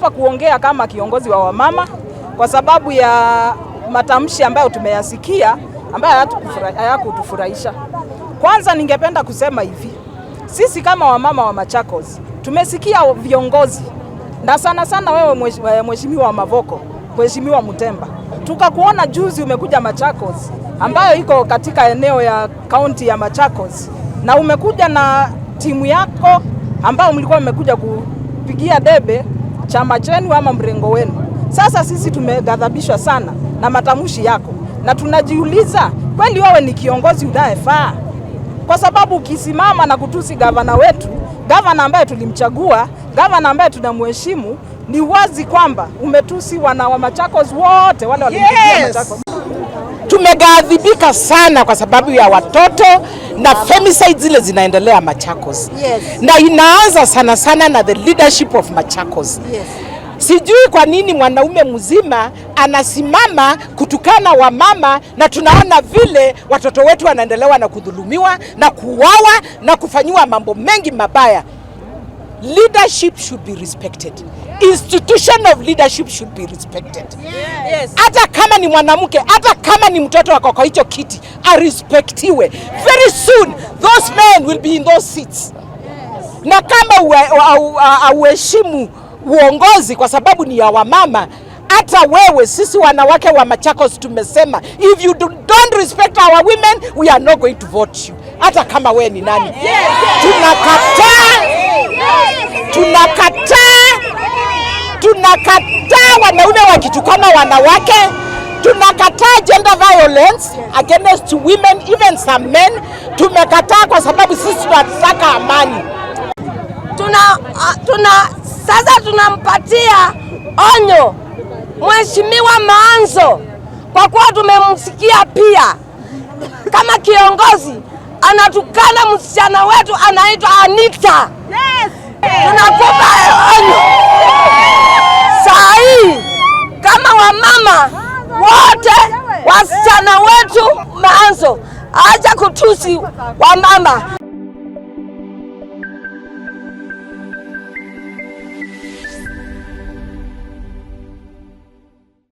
hapa kuongea kama kiongozi wa wamama kwa sababu ya matamshi ambayo tumeyasikia ambayo hayakutufurahisha. Kwanza ningependa kusema hivi, sisi kama wamama wa Machakos tumesikia viongozi na sana sana wewe mheshimiwa Mavoko, mheshimiwa Mutemba, tukakuona juzi umekuja Machakos ambayo iko katika eneo ya kaunti ya Machakos, na umekuja na timu yako ambao mlikuwa mmekuja kupigia debe chama chenu ama mrengo wenu. Sasa sisi tumegadhabishwa sana na matamshi yako, na tunajiuliza kweli wewe ni kiongozi unayefaa? Kwa sababu ukisimama na kutusi gavana wetu, gavana ambaye tulimchagua, gavana ambaye tunamheshimu, ni wazi kwamba umetusi wana wa Machakos wote wale walimpigia Machakos. Tumegadhibika sana kwa sababu ya watoto na femicide zile zinaendelea Machakos. Na inaanza sana sana na the leadership of Machakos. Sijui kwa nini mwanaume mzima anasimama kutukana wamama, na tunaona vile watoto wetu wanaendelewa na kudhulumiwa na kuuawa na kufanyiwa mambo mengi mabaya. Leadership should be respected. Institution of leadership should be respected. Hata kama ni mwanamke, hata kama ni mtoto wako kwa hicho kiti, arespectiwe. Very soon those men will be in those seats. Na kama auheshimu uongozi kwa sababu ni ya wamama, hata wewe, sisi wanawake wa Machakos tumesema, if you don't respect our women, we are not going to vote you. Hata kama wewe ni nani. Tunakataa wanaume wakitukana wanawake. Tunakataa gender violence against women, even some men. Tumekataa kwa sababu sisi tunataka amani. Sasa tunampatia onyo Mheshimiwa Maanzo, kwa kuwa tumemsikia pia kama kiongozi anatukana msichana wetu anaitwa Anita. Tunakupa onyo saa hii kama wamama wote, wasichana wetu Maanzo, acha kutusi wamama.